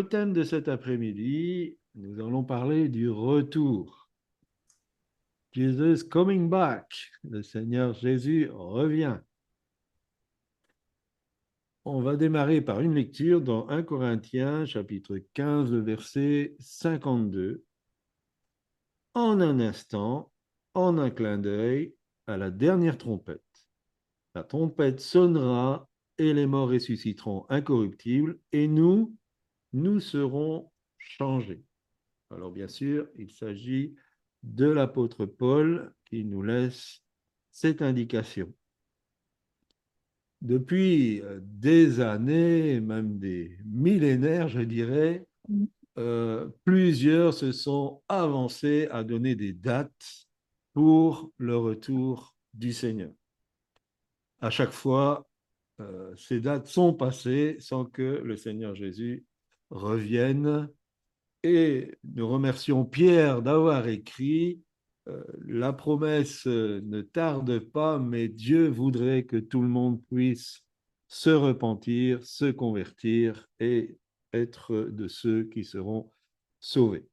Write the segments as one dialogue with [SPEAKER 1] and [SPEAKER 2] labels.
[SPEAKER 1] Le thème de cet après-midi, nous allons parler du retour. Jesus coming back. Le Seigneur Jésus revient. On va démarrer par une lecture dans 1 Corinthiens, chapitre 15, le verset 52. En un instant, en un clin d'œil, à la dernière trompette. La trompette sonnera et les morts ressusciteront incorruptibles et nous serons changés. Alors bien sûr, il s'agit de l'apôtre Paul qui nous laisse cette indication. Depuis des années, même des millénaires, je dirais, plusieurs se sont avancés à donner des dates pour le retour du Seigneur. À chaque fois, ces dates sont passées sans que le Seigneur Jésus revienne. Et nous remercions Pierre d'avoir écrit la promesse ne tarde pas, mais Dieu voudrait que tout le monde puisse se repentir, se convertir et être de ceux qui seront sauvés.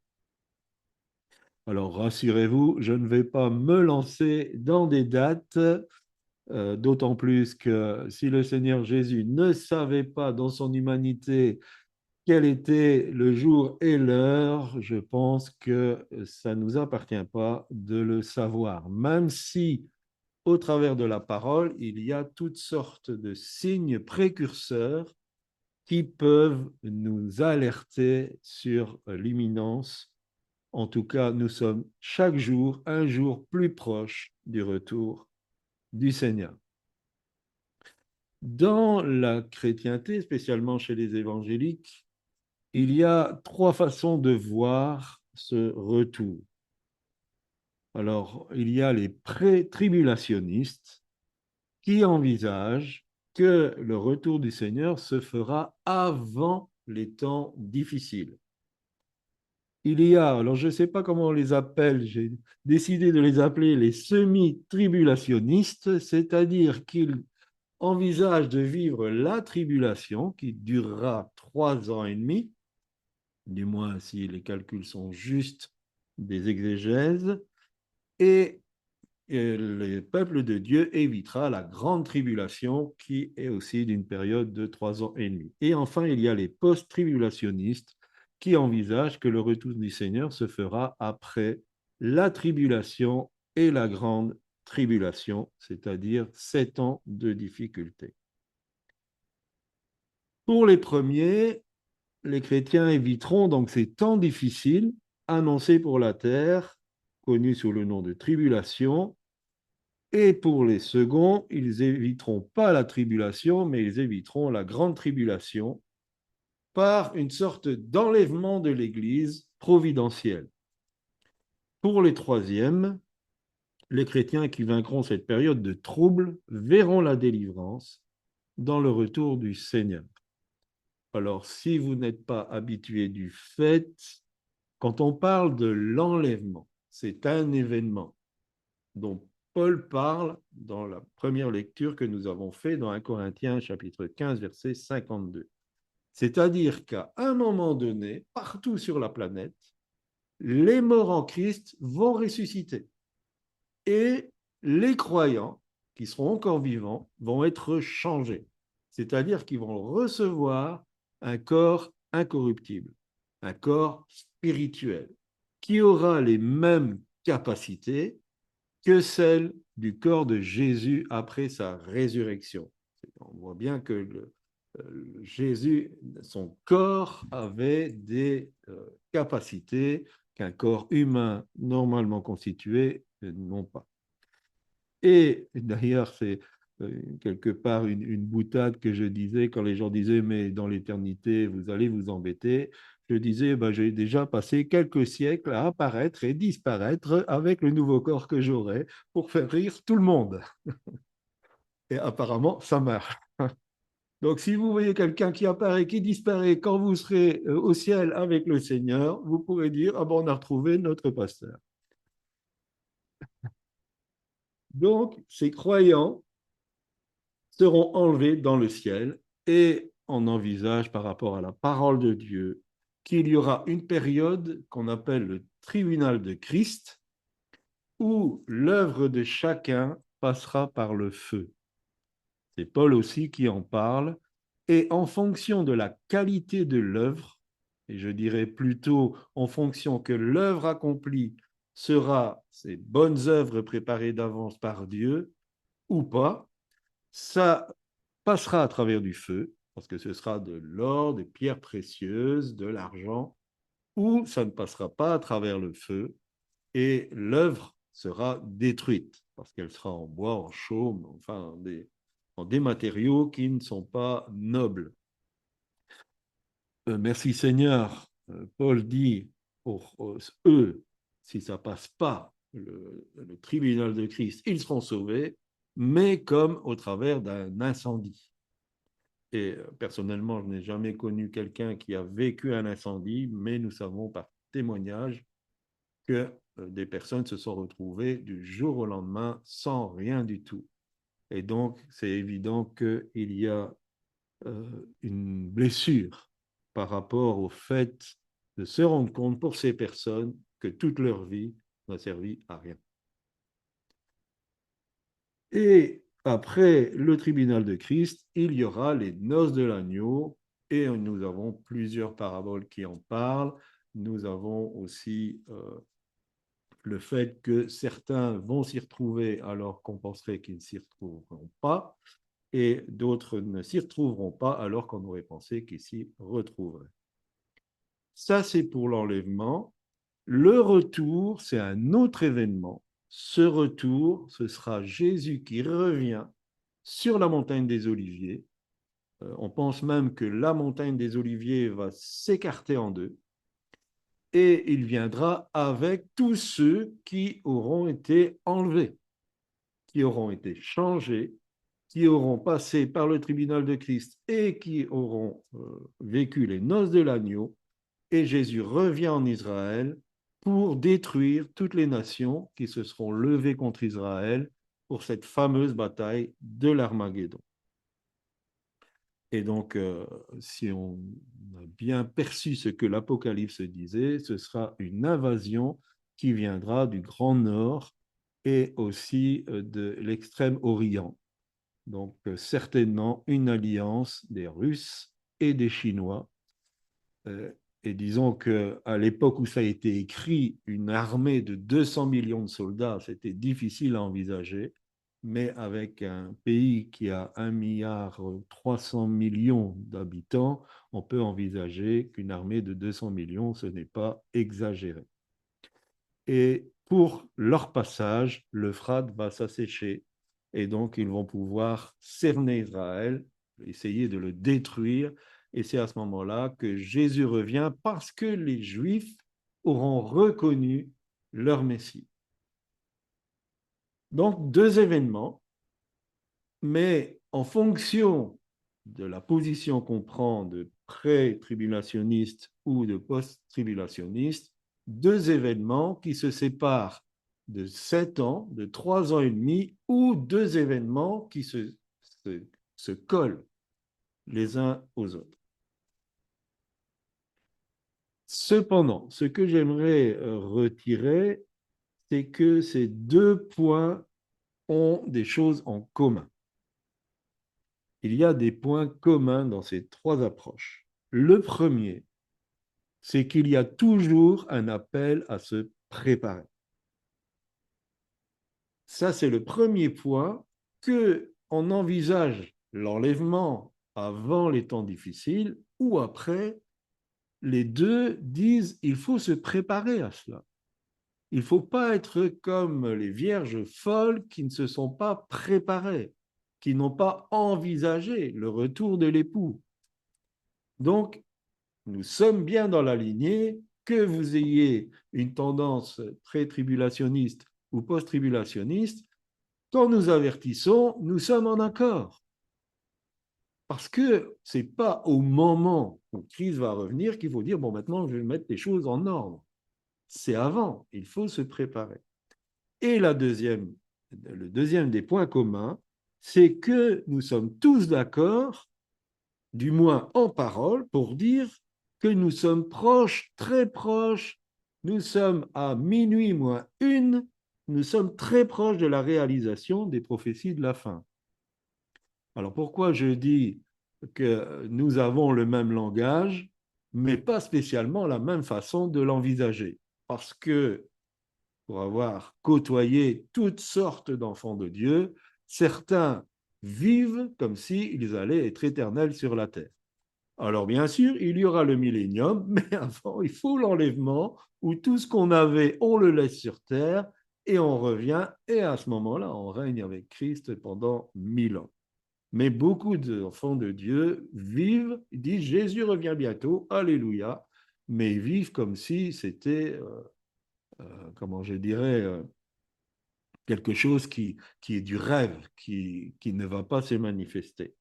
[SPEAKER 1] Alors rassurez-vous, je ne vais pas me lancer dans des dates, d'autant plus que si le Seigneur Jésus ne savait pas dans son humanité quel était le jour et l'heure, je pense que ça ne nous appartient pas de le savoir, même si au travers de la parole, il y a toutes sortes de signes précurseurs qui peuvent nous alerter sur l'imminence. En tout cas, nous sommes chaque jour un jour plus proche du retour du Seigneur. Dans la chrétienté, spécialement chez les évangéliques, il y a trois façons de voir ce retour. Alors, il y a les pré-tribulationnistes qui envisagent que le retour du Seigneur se fera avant les temps difficiles. Il y a, alors je ne sais pas comment on les appelle, j'ai décidé de les appeler les semi-tribulationnistes, c'est-à-dire qu'ils envisagent de vivre la tribulation qui durera 3 ans et demi, du moins si les calculs sont justes des exégèses, et le peuple de Dieu évitera la grande tribulation qui est aussi d'une période de 3 ans et demi. Et enfin, il y a les post-tribulationnistes qui envisagent que le retour du Seigneur se fera après la tribulation et la grande tribulation, c'est-à-dire 7 ans de difficulté. Pour les premiers, les chrétiens éviteront donc ces temps difficiles annoncés pour la terre, connus sous le nom de tribulation, et pour les seconds, ils éviteront pas la tribulation, mais ils éviteront la grande tribulation par une sorte d'enlèvement de l'Église providentielle. Pour les troisièmes, les chrétiens qui vaincront cette période de trouble verront la délivrance dans le retour du Seigneur. Alors, si vous n'êtes pas habitué du fait, quand on parle de l'enlèvement, c'est un événement dont Paul parle dans la première lecture que nous avons faite dans 1 Corinthiens chapitre 15, verset 52. C'est-à-dire qu'à un moment donné, partout sur la planète, les morts en Christ vont ressusciter. Et les croyants qui seront encore vivants vont être changés. C'est-à-dire qu'ils vont recevoir un corps incorruptible, un corps spirituel, qui aura les mêmes capacités que celles du corps de Jésus après sa résurrection. On voit bien que Jésus, son corps avait des capacités qu'un corps humain normalement constitué n'ont pas. Et d'ailleurs, c'est quelque part une boutade que je disais quand les gens disaient, mais dans l'éternité, vous allez vous embêter. Je disais, ben, j'ai déjà passé quelques siècles à apparaître et disparaître avec le nouveau corps que j'aurai pour faire rire tout le monde. Et apparemment, ça marche. Donc, si vous voyez quelqu'un qui apparaît, qui disparaît quand vous serez au ciel avec le Seigneur, vous pourrez dire, ah bon, on a retrouvé notre pasteur. Donc, ces croyants seront enlevés dans le ciel et on envisage par rapport à la parole de Dieu qu'il y aura une période qu'on appelle le tribunal de Christ, où l'œuvre de chacun passera par le feu. C'est Paul aussi qui en parle. Et en fonction de la qualité de l'œuvre, et je dirais plutôt en fonction que l'œuvre accomplie sera ces bonnes œuvres préparées d'avance par Dieu ou pas, ça passera à travers du feu, parce que ce sera de l'or, des pierres précieuses, de l'argent, ou ça ne passera pas à travers le feu, et l'œuvre sera détruite, parce qu'elle sera en bois, en chaume, enfin en des matériaux qui ne sont pas nobles. Merci Seigneur. Paul dit pour eux, si ça passe pas le tribunal de Christ, ils seront sauvés, mais comme au travers d'un incendie. Et personnellement, je n'ai jamais connu quelqu'un qui a vécu un incendie, mais nous savons par témoignage que des personnes se sont retrouvées du jour au lendemain sans rien du tout. Et donc, c'est évident qu'il y a une blessure par rapport au fait de se rendre compte pour ces personnes que toute leur vie n'a servi à rien. Et après le tribunal de Christ, il y aura les noces de l'agneau, et nous avons plusieurs paraboles qui en parlent. Nous avons aussi le fait que certains vont s'y retrouver alors qu'on penserait qu'ils ne s'y retrouveront pas, et d'autres ne s'y retrouveront pas alors qu'on aurait pensé qu'ils s'y retrouveraient. Ça, c'est pour l'enlèvement. Le retour, c'est un autre événement. Ce retour, ce sera Jésus qui revient sur la montagne des Oliviers. On pense même que la montagne des Oliviers va s'écarter en deux, et il viendra avec tous ceux qui auront été enlevés, qui auront été changés, qui auront passé par le tribunal de Christ et qui auront vécu les noces de l'agneau. Et Jésus revient en Israël pour détruire toutes les nations qui se seront levées contre Israël pour cette fameuse bataille de l'Armageddon. Et donc, si on a bien perçu ce que l'Apocalypse disait, ce sera une invasion qui viendra du Grand Nord et aussi de l'extrême Orient. Donc, certainement une alliance des Russes et des Chinois. Et disons qu'à l'époque où ça a été écrit, une armée de 200 millions de soldats, c'était difficile à envisager. Mais avec un pays qui a 1,3 milliard d'habitants, on peut envisager qu'une armée de 200 millions, ce n'est pas exagéré. Et pour leur passage, l'Euphrate va s'assécher. Et donc, ils vont pouvoir cerner Israël, essayer de le détruire. Et c'est à ce moment-là que Jésus revient parce que les Juifs auront reconnu leur Messie. Donc, deux événements, mais en fonction de la position qu'on prend de pré-tribulationniste ou de post-tribulationniste, deux événements qui se séparent de 7 ans, de 3 ans et demi, ou deux événements qui se collent les uns aux autres. Cependant, ce que j'aimerais retirer, c'est que ces deux points ont des choses en commun. Il y a des points communs dans ces trois approches. Le premier, c'est qu'il y a toujours un appel à se préparer. Ça, c'est le premier point, que on envisage l'enlèvement avant les temps difficiles ou après. Les deux disent il faut se préparer à cela. Il ne faut pas être comme les vierges folles qui ne se sont pas préparées, qui n'ont pas envisagé le retour de l'époux. Donc, nous sommes bien dans la lignée, que vous ayez une tendance pré-tribulationniste ou post-tribulationniste, quand nous avertissons, nous sommes en accord. Parce que ce n'est pas au moment où Christ va revenir qu'il faut dire, bon, maintenant, je vais mettre les choses en ordre. C'est avant, il faut se préparer. Et le deuxième des points communs, c'est que nous sommes tous d'accord, du moins en parole, pour dire que nous sommes proches, très proches, nous sommes à minuit moins une, nous sommes très proches de la réalisation des prophéties de la fin. Alors pourquoi je dis que nous avons le même langage, mais pas spécialement la même façon de l'envisager? Parce que pour avoir côtoyé toutes sortes d'enfants de Dieu, certains vivent comme s'ils allaient être éternels sur la terre. Alors bien sûr, il y aura le millénium, mais avant, il faut l'enlèvement où tout ce qu'on avait, on le laisse sur terre et on revient. Et à ce moment-là, on règne avec Christ pendant 1000 ans. Mais beaucoup d'enfants de Dieu vivent, ils disent Jésus revient bientôt, alléluia, mais ils vivent comme si c'était, comment je dirais, quelque chose qui est du rêve, qui ne va pas se manifester.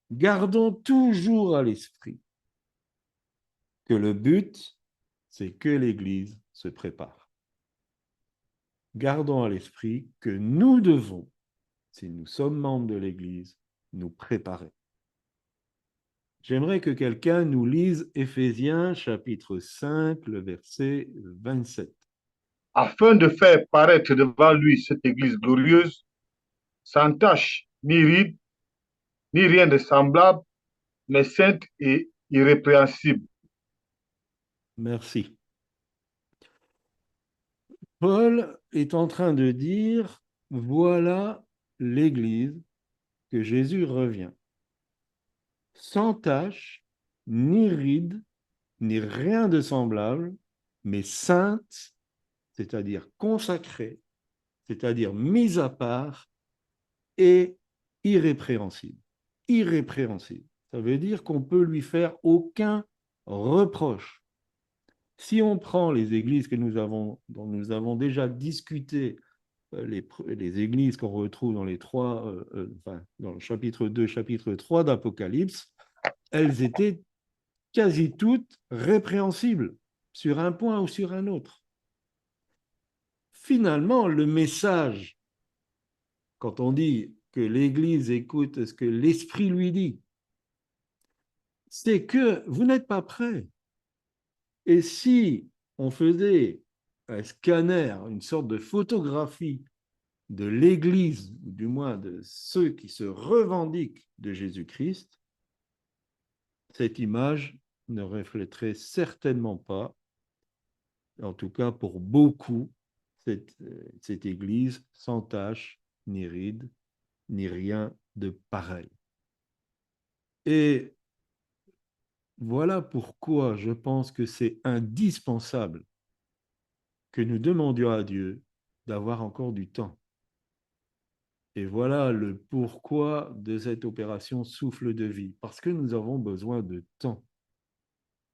[SPEAKER 1] Gardons toujours à l'esprit que le but, c'est que l'Église se prépare. Gardons à l'esprit que nous devons, si nous sommes membres de l'Église, nous préparer. J'aimerais que quelqu'un nous lise Éphésiens chapitre 5, le verset 27.
[SPEAKER 2] Afin de faire paraître devant lui cette Église glorieuse, sans tache, ni ride, ni rien de semblable, mais sainte et irrépréhensible.
[SPEAKER 1] Merci. Paul est en train de dire, voilà l'Église que Jésus revient, sans tache, ni ride, ni rien de semblable, mais sainte, c'est-à-dire consacrée, c'est-à-dire mise à part et irrépréhensible. Irrépréhensible. Ça veut dire qu'on ne peut lui faire aucun reproche. Si on prend les églises dont nous avons déjà discuté, les églises qu'on retrouve dans dans le chapitre 2, chapitre 3 d'Apocalypse, elles étaient quasi toutes répréhensibles sur un point ou sur un autre. Finalement, le message, quand on dit que l'Église écoute ce que l'Esprit lui dit, c'est que vous n'êtes pas prêts. Et si on faisait un scanner, une sorte de photographie de l'Église, ou du moins de ceux qui se revendiquent de Jésus-Christ, cette image ne reflèterait certainement pas, en tout cas pour beaucoup, cette Église sans tache, ni ride, ni rien de pareil. Et voilà pourquoi je pense que c'est indispensable que nous demandions à Dieu d'avoir encore du temps. Et voilà le pourquoi de cette opération souffle de vie, parce que nous avons besoin de temps.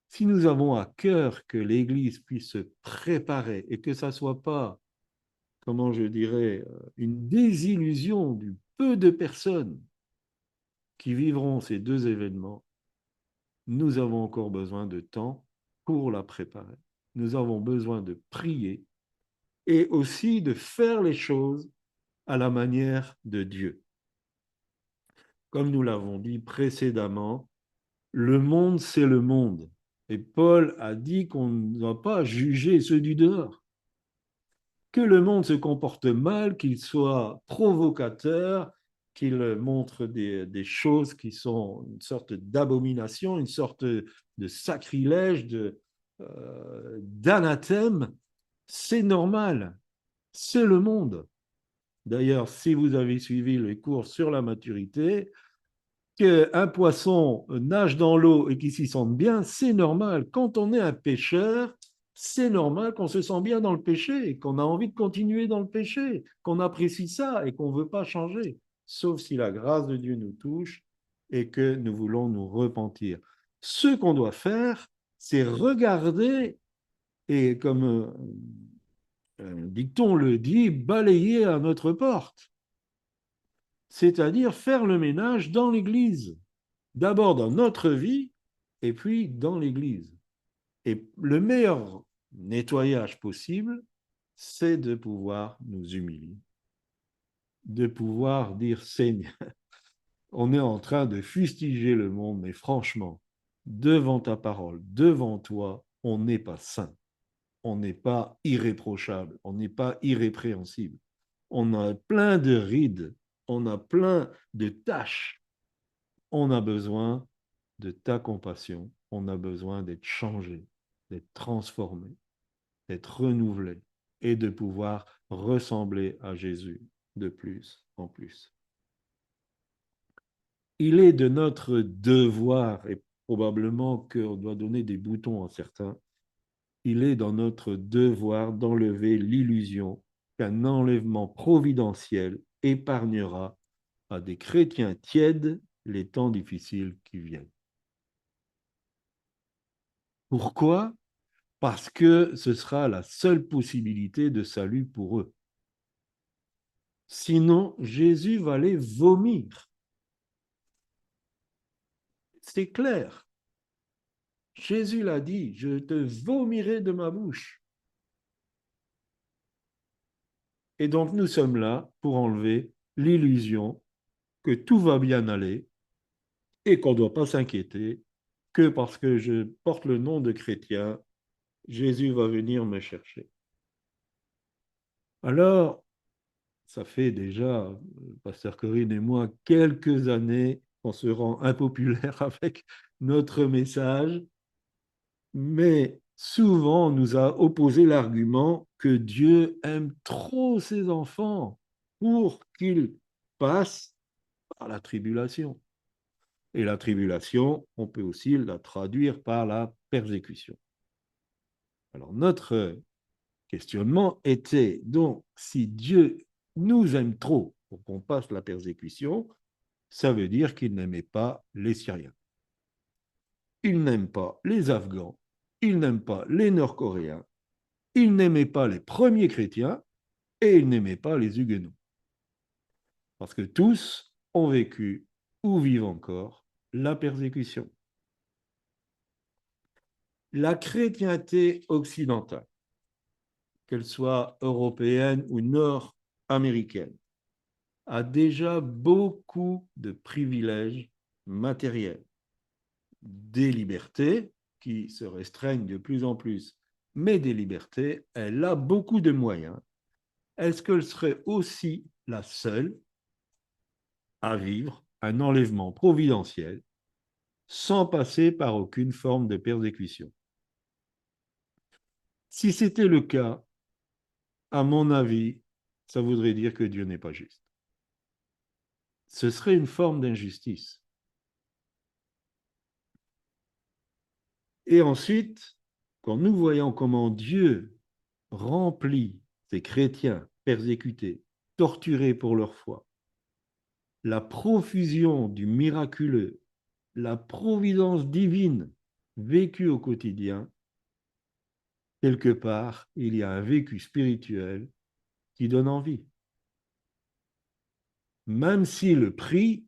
[SPEAKER 1] Si nous avons à cœur que l'Église puisse se préparer et que ça ne soit pas, comment je dirais, une désillusion du peu de personnes qui vivront ces deux événements, nous avons encore besoin de temps pour la préparer. Nous avons besoin de prier et aussi de faire les choses à la manière de Dieu. Comme nous l'avons dit précédemment, le monde, c'est le monde. Et Paul a dit qu'on ne doit pas juger ceux du dehors. Que le monde se comporte mal, qu'il soit provocateur, qu'il montre des choses qui sont une sorte d'abomination, une sorte de sacrilège, d'anathème, c'est normal. C'est le monde. D'ailleurs, si vous avez suivi les cours sur la maturité, qu'un poisson nage dans l'eau et qu'il s'y sente bien, c'est normal. Quand on est un pêcheur, c'est normal qu'on se sent bien dans le péché, qu'on a envie de continuer dans le péché, qu'on apprécie ça et qu'on ne veut pas changer, sauf si la grâce de Dieu nous touche et que nous voulons nous repentir. Ce qu'on doit faire, c'est regarder et, comme un dicton le dit, balayer à notre porte, c'est-à-dire faire le ménage dans l'Église. D'abord dans notre vie et puis dans l'Église. Et le meilleur nettoyage possible, c'est de pouvoir nous humilier, de pouvoir dire Seigneur, on est en train de fustiger le monde, mais franchement, devant ta parole, devant toi, on n'est pas saint, on n'est pas irréprochable, on n'est pas irrépréhensible. On a plein de rides, on a plein de tâches. On a besoin de ta compassion, on a besoin d'être changé, d'être transformé, d'être renouvelé et de pouvoir ressembler à Jésus de plus en plus. Il est de notre devoir, et probablement qu'on doit donner des boutons à certains, il est dans notre devoir d'enlever l'illusion qu'un enlèvement providentiel épargnera à des chrétiens tièdes les temps difficiles qui viennent. Pourquoi? Parce que ce sera la seule possibilité de salut pour eux. Sinon, Jésus va les vomir. C'est clair. Jésus l'a dit, je te vomirai de ma bouche. Et donc, nous sommes là pour enlever l'illusion que tout va bien aller et qu'on ne doit pas s'inquiéter que parce que je porte le nom de chrétien, Jésus va venir me chercher. Alors, ça fait déjà, Pasteur Corinne et moi, quelques années qu'on se rend impopulaire avec notre message, mais souvent on nous a opposé l'argument que Dieu aime trop ses enfants pour qu'ils passent par la tribulation. Et la tribulation, on peut aussi la traduire par la persécution. Alors notre questionnement était donc, si Dieu nous aime trop pour qu'on passe la persécution, ça veut dire qu'il n'aimait pas les Syriens. Il n'aime pas les Afghans, il n'aime pas les Nord-Coréens, il n'aimait pas les premiers chrétiens et il n'aimait pas les Huguenots. Parce que tous ont vécu ou vivent encore la persécution. La chrétienté occidentale, qu'elle soit européenne ou nord-américaine, a déjà beaucoup de privilèges matériels, des libertés qui se restreignent de plus en plus, mais des libertés, elle a beaucoup de moyens. Est-ce qu'elle serait aussi la seule à vivre un enlèvement providentiel sans passer par aucune forme de persécution? Si c'était le cas, à mon avis, ça voudrait dire que Dieu n'est pas juste. Ce serait une forme d'injustice. Et ensuite, quand nous voyons comment Dieu remplit ces chrétiens persécutés, torturés pour leur foi, la profusion du miraculeux, la providence divine vécue au quotidien, quelque part, il y a un vécu spirituel qui donne envie. Même si le prix,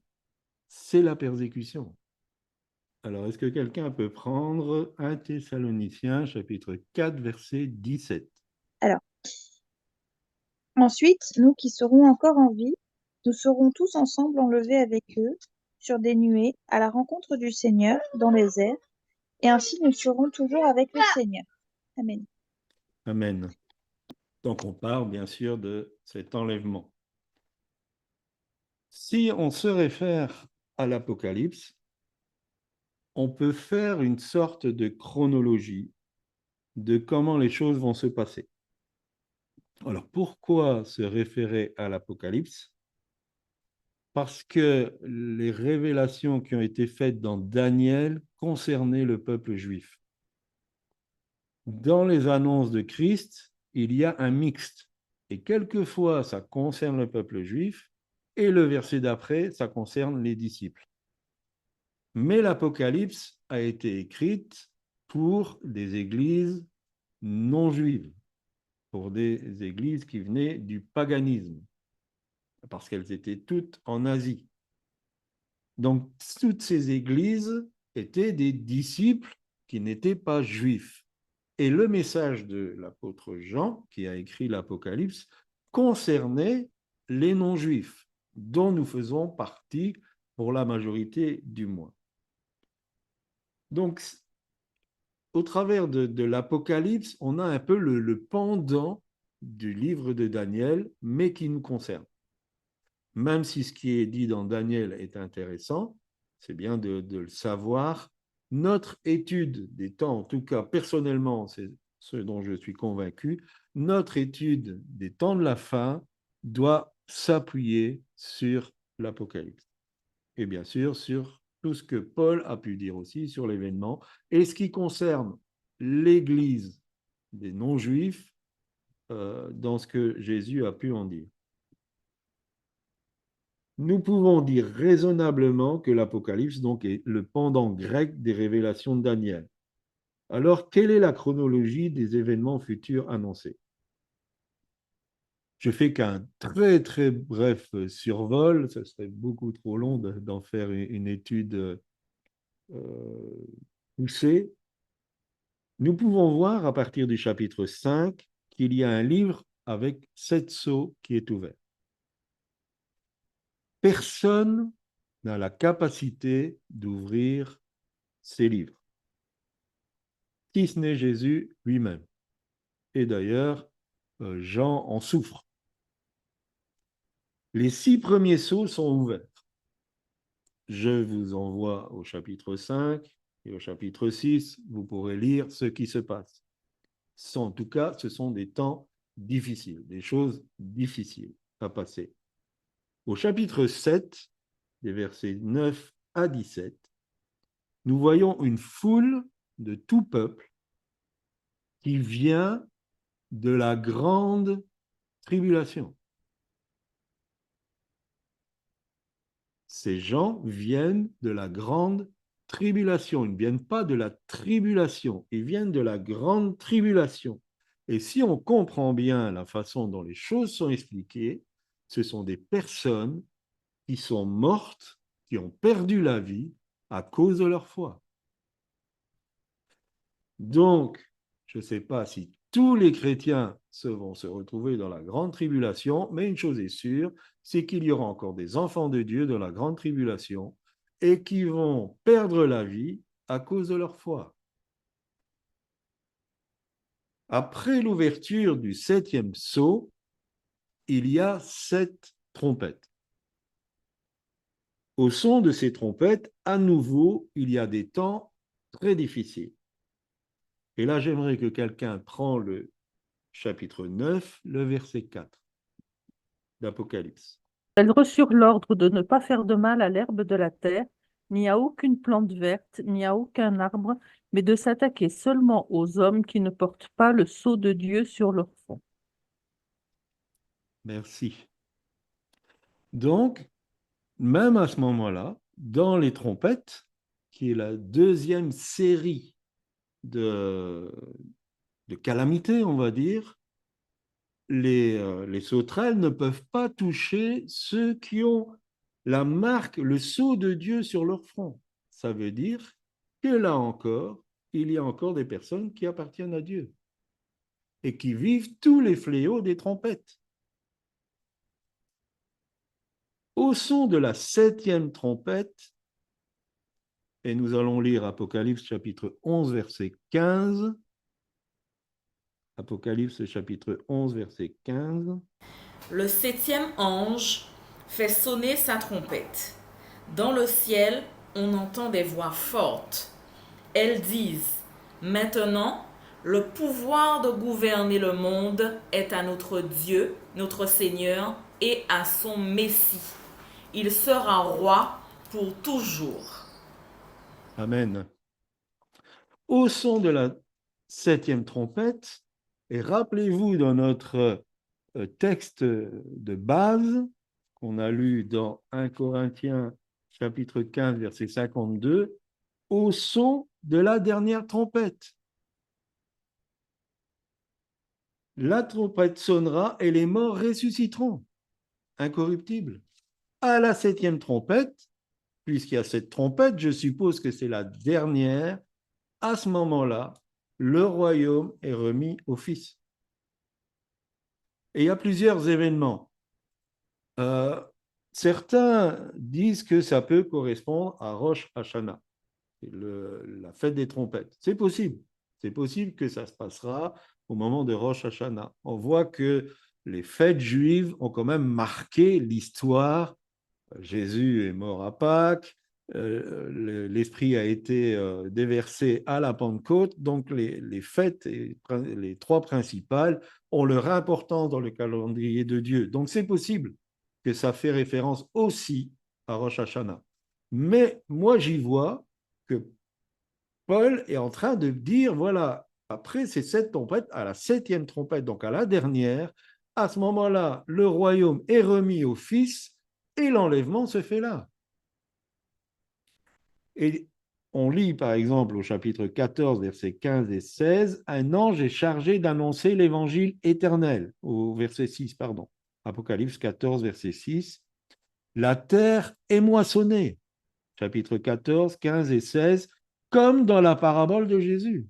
[SPEAKER 1] c'est la persécution. Alors, est-ce que quelqu'un peut prendre 1 Thessaloniciens, chapitre 4, verset 17?
[SPEAKER 3] Alors, ensuite, nous qui serons encore en vie, nous serons tous ensemble enlevés avec eux sur des nuées à la rencontre du Seigneur dans les airs, et ainsi nous serons toujours avec le Seigneur. Amen.
[SPEAKER 1] Amen. Donc, on parle bien sûr de cet enlèvement. Si on se réfère à l'Apocalypse, on peut faire une sorte de chronologie de comment les choses vont se passer. Alors, pourquoi se référer à l'Apocalypse? Parce que les révélations qui ont été faites dans Daniel concernaient le peuple juif. Dans les annonces de Christ, il y a un mixte. Et quelquefois, ça concerne le peuple juif, et le verset d'après, ça concerne les disciples. Mais l'Apocalypse a été écrite pour des églises non juives, pour des églises qui venaient du paganisme, parce qu'elles étaient toutes en Asie. Donc, toutes ces églises étaient des disciples qui n'étaient pas juifs. Et le message de l'apôtre Jean, qui a écrit l'Apocalypse, concernait les non-juifs, dont nous faisons partie pour la majorité du moins. Donc, au travers de l'Apocalypse, on a un peu le pendant du livre de Daniel, mais qui nous concerne. Même si ce qui est dit dans Daniel est intéressant, c'est bien de le savoir. Notre étude des temps, en tout cas personnellement, c'est ce dont je suis convaincu, notre étude des temps de la fin doit s'appuyer sur l'Apocalypse. Et bien sûr, sur tout ce que Paul a pu dire aussi sur l'événement. Et ce qui concerne l'Église des non-juifs, dans ce que Jésus a pu en dire. Nous pouvons dire raisonnablement que l'Apocalypse donc est le pendant grec des révélations de Daniel. Alors, quelle est la chronologie des événements futurs annoncés? Je fais qu'un très très bref survol, ce serait beaucoup trop long d'en faire une étude poussée. Nous pouvons voir à partir du chapitre 5 qu'il y a un livre avec 7 sceaux qui est ouvert. Personne n'a la capacité d'ouvrir ces livres, si ce n'est Jésus lui-même. Et d'ailleurs, Jean en souffre. Les 6 premiers sceaux sont ouverts. Je vous envoie au chapitre 5 et au chapitre 6, vous pourrez lire ce qui se passe. En tout cas, ce sont des temps difficiles, des choses difficiles à passer. Au chapitre 7, des versets 9 à 17, nous voyons une foule de tout peuple qui vient de la grande tribulation. Ces gens viennent de la grande tribulation. Ils ne viennent pas de la tribulation, ils viennent de la grande tribulation. Et si on comprend bien la façon dont les choses sont expliquées, ce sont des personnes qui sont mortes, qui ont perdu la vie à cause de leur foi. Donc, je ne sais pas si tous les chrétiens vont se retrouver dans la grande tribulation, mais une chose est sûre, c'est qu'il y aura encore des enfants de Dieu dans la grande tribulation et qui vont perdre la vie à cause de leur foi. Après l'ouverture du 7e sceau, il y a 7 trompettes. Au son de ces trompettes, à nouveau, il y a des temps très difficiles. Et là, j'aimerais que quelqu'un prenne le chapitre 9, le verset 4 d'Apocalypse.
[SPEAKER 4] Elles reçurent l'ordre de ne pas faire de mal à l'herbe de la terre, ni à aucune plante verte, ni à aucun arbre, mais de s'attaquer seulement aux hommes qui ne portent pas le sceau de Dieu sur leur front.
[SPEAKER 1] Merci. Donc, même à ce moment-là, dans les trompettes, qui est la deuxième série de calamités, on va dire, les sauterelles ne peuvent pas toucher ceux qui ont la marque, le sceau de Dieu sur leur front. Ça veut dire que là encore, il y a encore des personnes qui appartiennent à Dieu et qui vivent tous les fléaux des trompettes. Au son de la 7e trompette, et nous allons lire Apocalypse chapitre 11, verset 15. Apocalypse chapitre 11, verset 15.
[SPEAKER 5] Le 7e ange fait sonner sa trompette. Dans le ciel, on entend des voix fortes. Elles disent, « Maintenant, le pouvoir de gouverner le monde est à notre Dieu, notre Seigneur, et à son Messie. Il sera roi pour toujours. »
[SPEAKER 1] Amen. Au son de la 7e trompette, et rappelez-vous dans notre texte de base qu'on a lu dans 1 Corinthiens chapitre 15, verset 52, au son de la dernière trompette. La trompette sonnera et les morts ressusciteront, incorruptibles. À la 7e trompette, puisqu'il y a cette trompette, je suppose que c'est la dernière, à ce moment-là, le royaume est remis au Fils. Et il y a plusieurs événements. Certains disent que ça peut correspondre à Rosh Hashanah. la fête des trompettes. C'est possible. C'est possible que ça se passera au moment de Rosh Hashanah. On voit que les fêtes juives ont quand même marqué l'histoire. Jésus est mort à Pâques, l'Esprit a été déversé à la Pentecôte, donc les fêtes, les trois principales, ont leur importance dans le calendrier de Dieu. Donc c'est possible que ça fait référence aussi à Rosh Hashanah. Mais moi, j'y vois que Paul est en train de dire, voilà, après ces 7 trompettes, à la 7e trompette, donc à la dernière, à ce moment-là, le royaume est remis au Fils et l'enlèvement se fait là. Et on lit par exemple au chapitre 14, versets 15 et 16, un ange est chargé d'annoncer l'évangile éternel, au verset 6, pardon. Apocalypse 14, verset 6. La terre est moissonnée, chapitre 14, 15 et 16, comme dans la parabole de Jésus.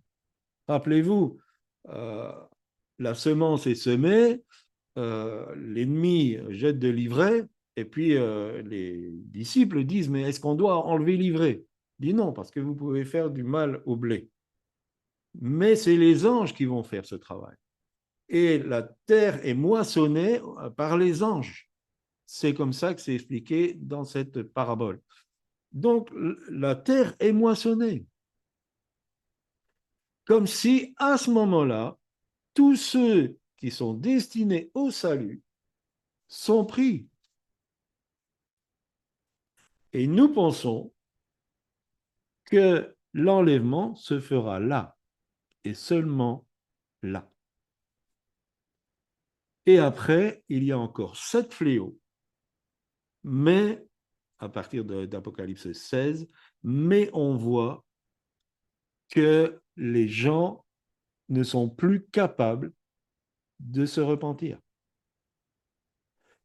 [SPEAKER 1] Rappelez-vous, la semence est semée, l'ennemi jette de l'ivraie, et puis les disciples disent, mais est-ce qu'on doit enlever l'ivraie? Il dit non, parce que vous pouvez faire du mal au blé. Mais c'est les anges qui vont faire ce travail. Et la terre est moissonnée par les anges. C'est comme ça que c'est expliqué dans cette parabole. Donc, la terre est moissonnée. Comme si, à ce moment-là, tous ceux qui sont destinés au salut sont pris. Et nous pensons que l'enlèvement se fera là, et seulement là. Et après, il y a encore 7 fléaux, mais à partir d'Apocalypse 16, mais on voit que les gens ne sont plus capables de se repentir.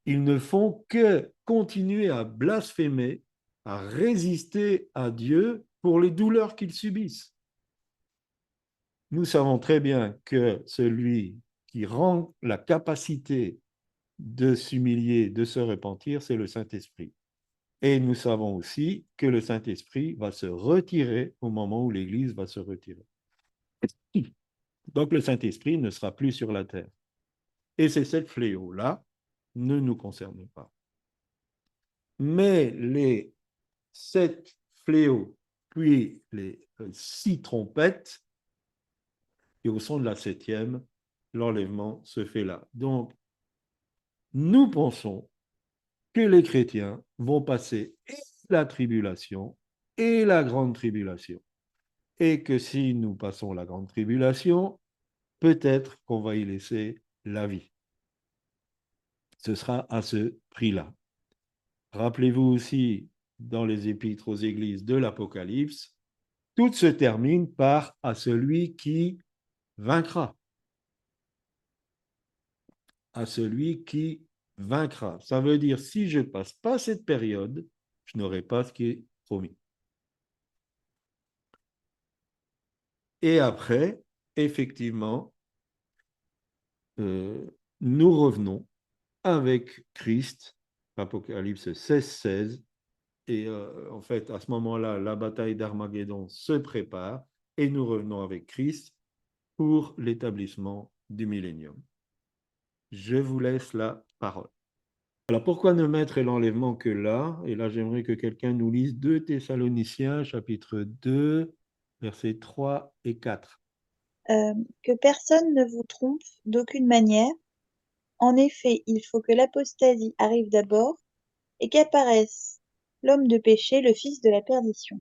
[SPEAKER 1] Ils ne font que continuer à blasphémer, à résister à Dieu pour les douleurs qu'ils subissent. Nous savons très bien que celui qui rend la capacité de s'humilier, de se repentir, c'est le Saint-Esprit. Et nous savons aussi que le Saint-Esprit va se retirer au moment où l'Église va se retirer. Donc le Saint-Esprit ne sera plus sur la terre. Et ces 7 fléaux-là ne nous concernent pas. Mais les 7 fléaux, puis les 6 trompettes, et au son de la 7e, l'enlèvement se fait là. Donc, nous pensons que les chrétiens vont passer et la tribulation et la grande tribulation. Et que si nous passons la grande tribulation, peut-être qu'on va y laisser la vie. Ce sera à ce prix-là. Rappelez-vous aussi, dans les épîtres aux églises de l'Apocalypse, tout se termine par « à celui qui vaincra ». À celui qui vaincra. Ça veut dire, si je ne passe pas cette période, je n'aurai pas ce qui est promis. Et après, effectivement, nous revenons avec Christ, Apocalypse 16, 16, et en fait, à ce moment-là, la bataille d'Armageddon se prépare, et nous revenons avec Christ pour l'établissement du millénium. Je vous laisse la parole. Alors, pourquoi ne mettre l'enlèvement que là? Et là, j'aimerais que quelqu'un nous lise 2 Thessaloniciens, chapitre 2, versets 3 et 4.
[SPEAKER 3] Que personne ne vous trompe d'aucune manière. En effet, il faut que l'apostasie arrive d'abord et qu'apparaisse l'homme de péché, le fils de la perdition,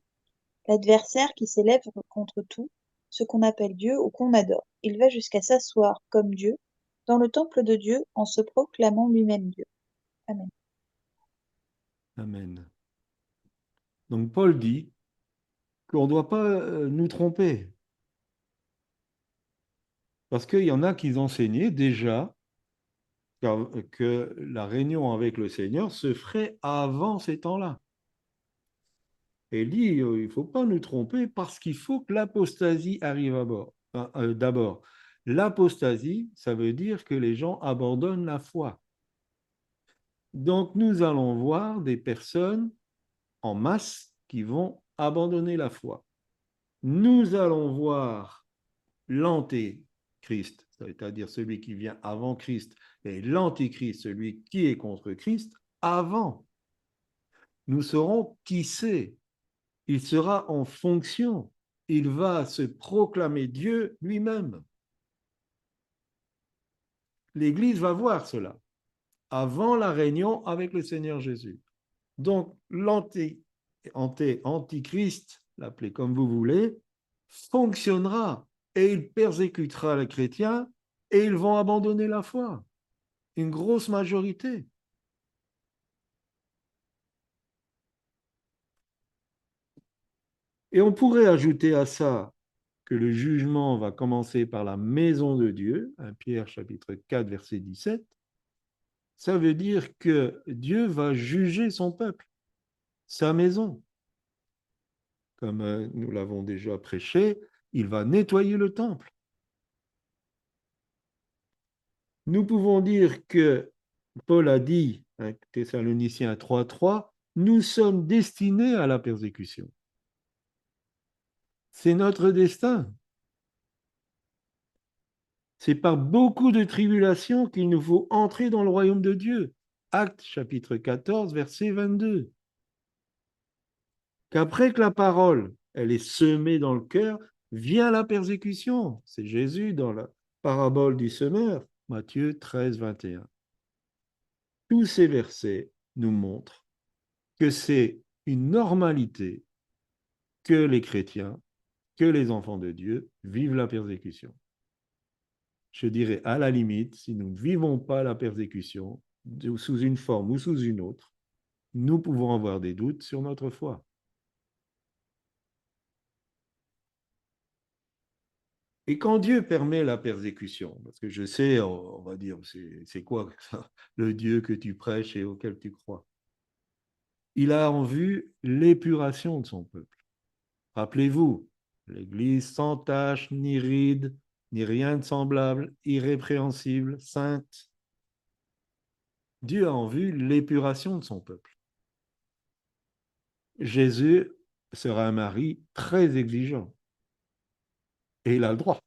[SPEAKER 3] l'adversaire qui s'élève contre tout, ce qu'on appelle Dieu ou qu'on adore. Il va jusqu'à s'asseoir comme Dieu dans le temple de Dieu en se proclamant lui-même Dieu. Amen.
[SPEAKER 1] Amen. Donc, Paul dit qu'on ne doit pas nous tromper. Parce qu'il y en a qui enseignaient déjà que la réunion avec le Seigneur se ferait avant ces temps-là. Et il dit, il ne faut pas nous tromper parce qu'il faut que l'apostasie arrive d'abord. L'apostasie, ça veut dire que les gens abandonnent la foi. Donc, nous allons voir des personnes en masse qui vont abandonner la foi. nous allons voir l'antéchrist, c'est-à-dire celui qui vient avant Christ, et l'antéchrist, celui qui est contre Christ, avant. Nous saurons qui c'est. Il sera en fonction. Il va se proclamer Dieu lui-même. L'Église va voir cela avant la réunion avec le Seigneur Jésus. Donc, l'antichrist, l'appelez comme vous voulez, fonctionnera et il persécutera les chrétiens et ils vont abandonner la foi. Une grosse majorité. Et on pourrait ajouter à ça que le jugement va commencer par la maison de Dieu, 1 Pierre chapitre 4, verset 17. Ça veut dire que Dieu va juger son peuple, sa maison. Comme nous l'avons déjà prêché, il va nettoyer le temple. Nous pouvons dire que Paul a dit, Thessaloniciens 3:3, nous sommes destinés à la persécution. C'est notre destin. C'est par beaucoup de tribulations qu'il nous faut entrer dans le royaume de Dieu. Actes chapitre 14, verset 22. Qu'après que la parole, elle est semée dans le cœur, vient la persécution. C'est Jésus dans la parabole du semeur, Matthieu 13, 21. Tous ces versets nous montrent que c'est une normalité que les chrétiens, que les enfants de Dieu vivent la persécution. Je dirais à la limite, si nous ne vivons pas la persécution sous une forme ou sous une autre, nous pouvons avoir des doutes sur notre foi. Et quand Dieu permet la persécution, parce que je sais, on va dire, c'est quoi ça, le Dieu que tu prêches et auquel tu crois? Il a en vue l'épuration de son peuple. Rappelez-vous, l'Église sans tache, ni ride, ni rien de semblable, irrépréhensible, sainte. Dieu a en vue l'épuration de son peuple. Jésus sera un mari très exigeant. Et il a le droit.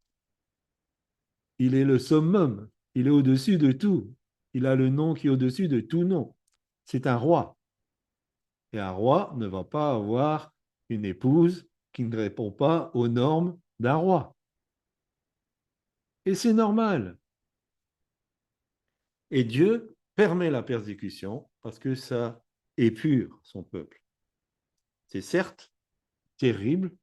[SPEAKER 1] Il est le summum. Il est au-dessus de tout. Il a le nom qui est au-dessus de tout nom. C'est un roi. Et un roi ne va pas avoir une épouse qui ne répond pas aux normes d'un roi. Et c'est normal. Et Dieu permet la persécution parce que ça épure son peuple. C'est certes terrible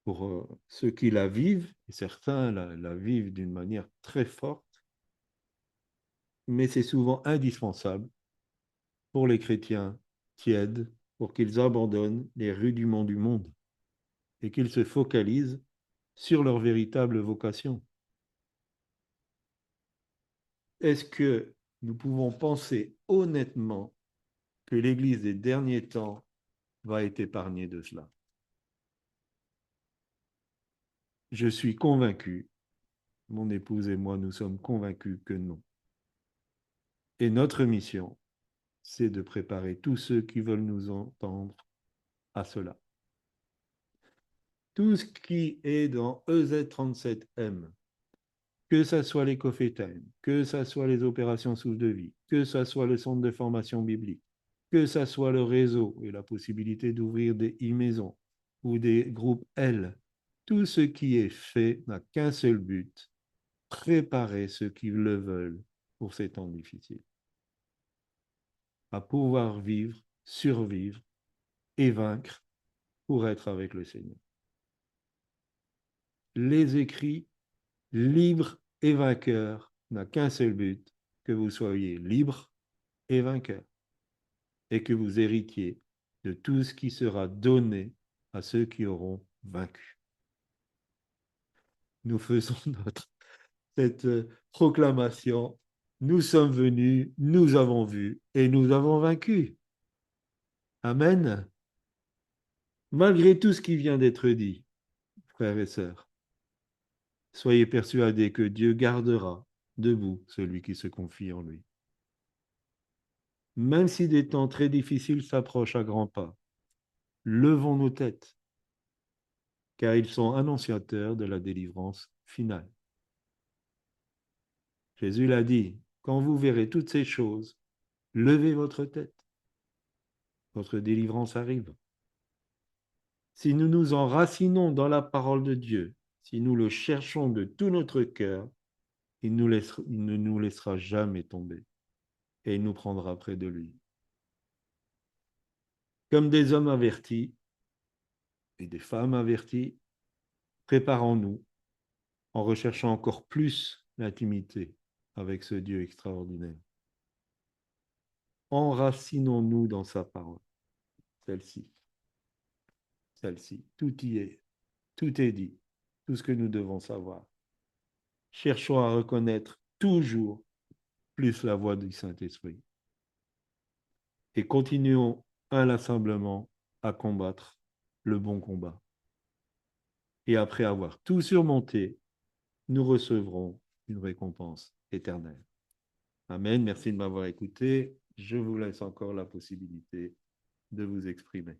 [SPEAKER 1] pour ceux qui la vivent, et certains la vivent d'une manière très forte, mais c'est souvent indispensable pour les chrétiens tièdes pour qu'ils abandonnent les rudiments du monde et qu'ils se focalisent sur leur véritable vocation. Est-ce que nous pouvons penser honnêtement que l'Église des derniers temps va être épargnée de cela? Je suis convaincu, mon épouse et moi, nous sommes convaincus que non. Et notre mission, c'est de préparer tous ceux qui veulent nous entendre à cela. Tout ce qui est dans EZ37M, que ce soit les Coffee Time, que ce soit les opérations Souffle de Vie, que ce soit le centre de formation biblique, que ce soit le réseau et la possibilité d'ouvrir des e-maisons ou des groupes L, tout ce qui est fait n'a qu'un seul but, préparer ceux qui le veulent pour ces temps difficiles, à pouvoir vivre, survivre et vaincre pour être avec le Seigneur. Les écrits libres et vainqueurs n'a qu'un seul but, que vous soyez libres et vainqueurs, et que vous héritiez de tout ce qui sera donné à ceux qui auront vaincu. Nous faisons cette proclamation. Nous sommes venus, nous avons vu et nous avons vaincu. Amen. Malgré tout ce qui vient d'être dit, frères et sœurs, soyez persuadés que Dieu gardera debout celui qui se confie en lui. Même si des temps très difficiles s'approchent à grands pas, levons nos têtes. car ils sont annonciateurs de la délivrance finale. Jésus l'a dit, quand vous verrez toutes ces choses, levez votre tête. Votre délivrance arrive. Si nous nous enracinons dans la parole de Dieu, si nous le cherchons de tout notre cœur, il ne nous laissera jamais tomber et il nous prendra près de lui. Comme des hommes avertis et des femmes averties, préparons-nous en recherchant encore plus l'intimité avec ce Dieu extraordinaire. Enracinons-nous dans sa parole, celle-ci. Tout y est, tout est dit, tout ce que nous devons savoir. Cherchons à reconnaître toujours plus la voix du Saint-Esprit. Et continuons inlassablement à combattre le bon combat. Et après avoir tout surmonté, nous recevrons une récompense éternelle. Amen. Merci de m'avoir écouté. Je vous laisse encore la possibilité de vous exprimer.